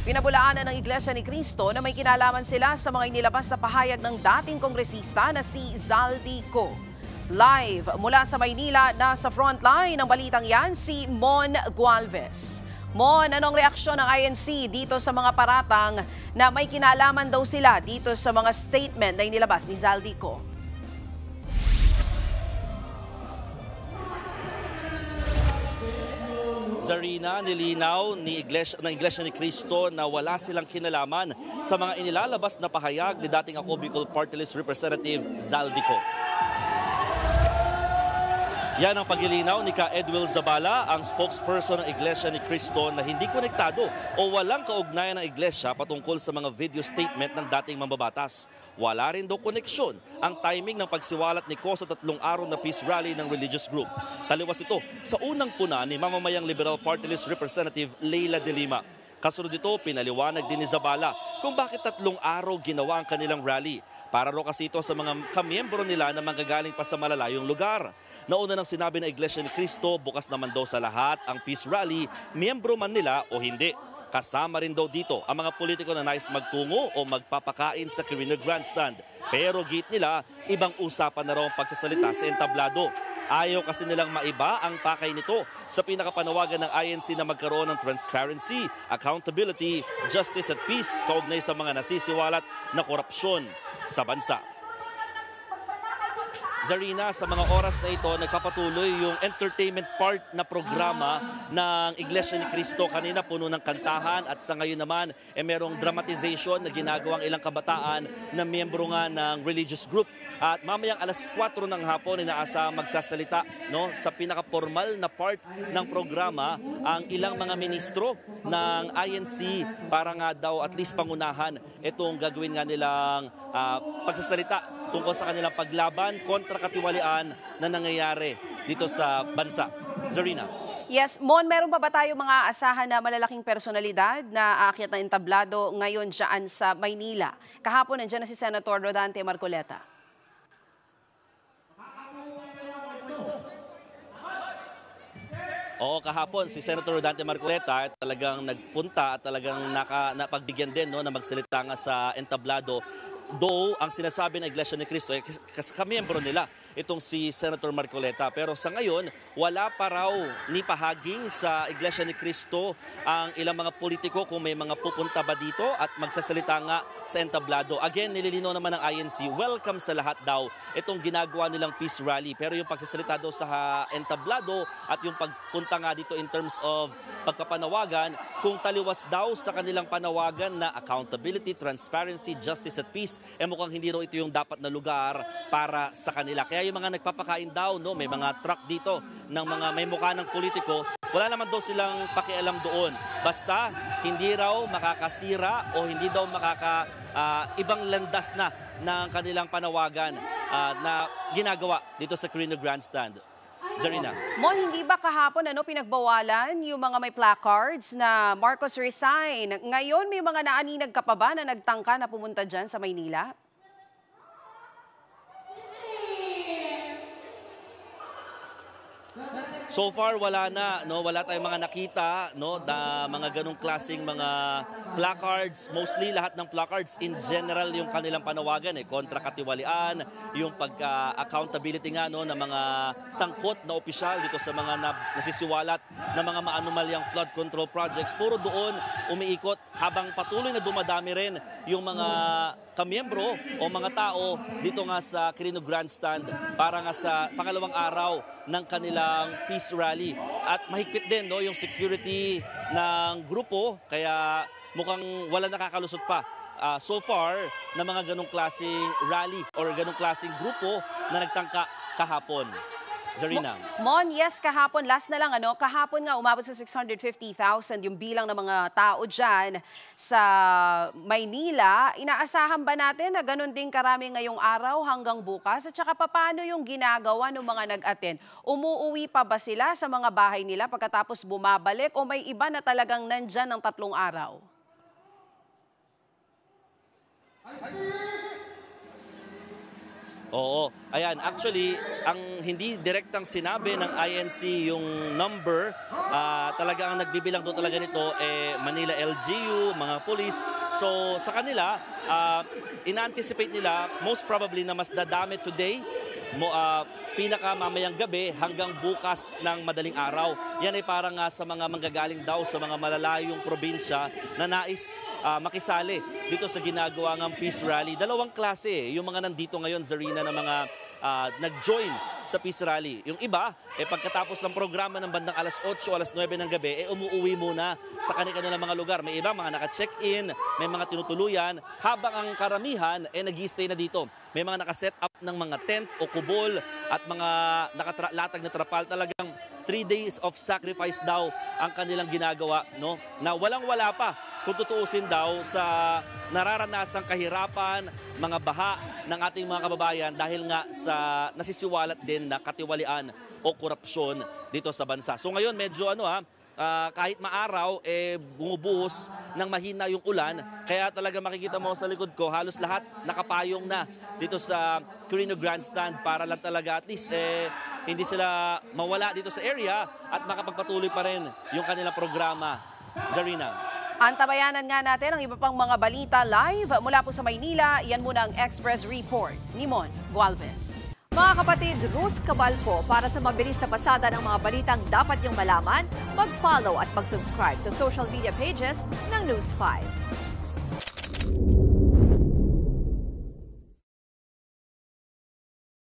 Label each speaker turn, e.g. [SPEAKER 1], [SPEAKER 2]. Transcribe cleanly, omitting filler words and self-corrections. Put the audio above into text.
[SPEAKER 1] Pinabulaanan ng Iglesia ni Cristo na may kinalaman sila sa mga inilabas sa pahayag ng dating kongresista na si Zaldico. Live mula sa Maynila, nasa frontline ng balitang yan si Mon Gualvez. Mon, anong reaksyon ng INC dito sa mga paratang na may kinalaman daw sila dito sa mga statement na inilabas ni Zaldico?
[SPEAKER 2] Zarina, nilinaw ng Iglesia ni Cristo na wala silang kinalaman sa mga inilalabas na pahayag ni dating ako Bicol Party List Representative Zaldico. Yan ang paglilinaw ni Ka Edwil Zabala, ang spokesperson ng Iglesia ni Cristo na hindi konektado o walang kaugnayan ng Iglesia patungkol sa mga video statement ng dating mambabatas. Wala rin daw koneksyon ang timing ng pagsiwalat ni Ko sa 3 araw na peace rally ng religious group. Taliwas ito sa unang puna ni mamamayang Liberal Party List Representative Leila de Lima. Kasunod ito, pinaliwanag din ni Zabala kung bakit 3 araw ginawa ang kanilang rally. Para raw kasi ito sa mga kamiyembro nila na manggagaling pa sa malalayong lugar. Nauna nang sinabi ng Iglesia ni Cristo, bukas naman daw sa lahat ang peace rally, miyembro man nila o hindi. Kasama rin daw dito ang mga politiko na nais magtungo o magpapakain sa Quirino Grandstand. Pero git nila, ibang usapan na raw ang pagsasalita sa entablado. Ayaw kasi nilang maiba ang pakay nito sa pinakapanawagan ng INC na magkaroon ng transparency, accountability, justice at peace kaugnay sa mga nasisiwalat na korupsyon sa bansa. Zarina, sa mga oras na ito, nagpapatuloy yung entertainment part na programa ng Iglesia ni Cristo. Kanina puno ng kantahan at sa ngayon naman merong dramatization na ginagawang ilang kabataan na miyembro nga ng religious group. At mamayang alas 4 ng hapon, inaasa magsasalita sa pinaka-formal na part ng programa ang ilang mga ministro ng INC para nga daw at least pangunahan itong gagawin nga nilang pagsasalita tungkol sa kanilang paglaban kontra katiwalian na nangyayari dito sa bansa. Zarina.
[SPEAKER 1] Yes, Mon, meron pa ba tayo mga asahan na malalaking personalidad na aakyat na entablado ngayon dyan sa Maynila? Kahapon nandiyan na si Senator Rodante Marcoleta.
[SPEAKER 2] Oo, kahapon si Senator Rodante Marcoleta talagang nagpunta at talagang napagbigyan din na magsalita nga sa entablado. Though ang sinasabi ng Iglesia ni Cristo kasi kamiyembro nila itong si Senator Marcoleta. Pero sa ngayon, wala pa raw ni pahaging sa Iglesia ni Cristo ang ilang mga politiko kung may mga pupunta ba dito at magsasalita nga sa entablado. Again, nililinaw naman ng INC, welcome sa lahat daw itong ginagawa nilang peace rally. Pero yung pagsasalita daw sa entablado at yung pagpunta nga dito in terms of pagpapanawagan, kung taliwas daw sa kanilang panawagan na accountability, transparency, justice at peace, mukhang hindi raw ito yung dapat na lugar para sa kanila. Kaya yung mga nagpapakain daw, may mga truck dito ng mga may mukha ng politiko, wala naman daw silang pakialam doon. Basta hindi raw makakasira o hindi daw ibang landas na ng kanilang panawagan na ginagawa dito sa Quirino Grandstand. Zarina.
[SPEAKER 1] Mon, hindi ba kahapon pinagbawalan yung mga may placards na Marcos resign? Ngayon may mga naaninag ka pa ba na nagtangka na pumunta dyan sa Maynila?
[SPEAKER 2] So far wala na, wala tayong mga nakita, na mga ganong klaseng mga placards. Mostly lahat ng placards in general yung kanilang panawagan kontra katiwalian, yung pagka-accountability nga ng mga sangkot na opisyal dito sa mga nasisiwalat na mga maanumalyang flood control projects. Puro doon umiikot habang patuloy na dumadami rin yung mga kamiyembro o mga tao dito nga sa Quirino Grandstand para nga sa pangalawang araw ng kanilang peace rally. At mahigpit din yung security ng grupo, kaya mukhang wala nakakalusot pa so far na mga ganong klaseng rally or ganong klaseng grupo na nagtangka kahapon. Zarina.
[SPEAKER 1] Mon, yes, kahapon, last na lang, kahapon nga umabot sa 650,000 yung bilang ng mga tao dyan sa Maynila. Inaasahan ba natin na ganun din karami ngayong araw hanggang bukas? At saka paano yung ginagawa ng mga nag-attend? Umuuwi pa ba sila sa mga bahay nila pagkatapos bumabalik o may iba na talagang nandyan ng 3 araw?
[SPEAKER 2] Oo. Ayan, actually, ang hindi direktang sinabi ng INC yung number, talaga ang nagbibilang doon talaga nito, Manila LGU, mga police. So, sa kanila, in-anticipate nila, most probably na mas dadami today, pinaka mamayang gabi hanggang bukas ng madaling araw. Yan ay parang sa mga manggagaling daw sa mga malalayong probinsya na nais makisali dito sa ginagawa ng Peace Rally. Dalawang klase yung mga nandito ngayon, Zarina, na mga nag-join sa Peace Rally. Yung iba, pagkatapos ng programa ng bandang alas 8 o alas 9 ng gabi, umuuwi muna sa kanilang mga lugar. May iba, mga naka-check-in, may mga tinutuluyan, habang ang karamihan nag-i-stay na dito. May mga naka-set up ng mga tent o kubol at mga nakalatag na trapal. Talagang 3 days of sacrifice daw ang kanilang ginagawa, no? Na walang-wala pa kung tutuusin daw sa nararanasang kahirapan, mga baha ng ating mga kababayan dahil nga sa nasisiwalat din na katiwalian o korupsyon dito sa bansa. So ngayon medyo kahit maaraw, bumubuhos ng mahina yung ulan. Kaya talaga makikita mo sa likod ko, halos lahat nakapayong na dito sa Quirino Grandstand para lang talaga at least hindi sila mawala dito sa area at makapagpatuloy pa rin yung kanilang programa. Zarina.
[SPEAKER 1] Antabayanan nga natin ang iba pang mga balita live mula po sa Maynila. Yan muna ang Express Report ni Mon Gualvez.
[SPEAKER 3] Mga kapatid, Ruth Cabalco, para sa mabilis sa pasada ng mga balitang dapat niyong malaman, mag-follow at mag-subscribe sa social media pages ng News 5.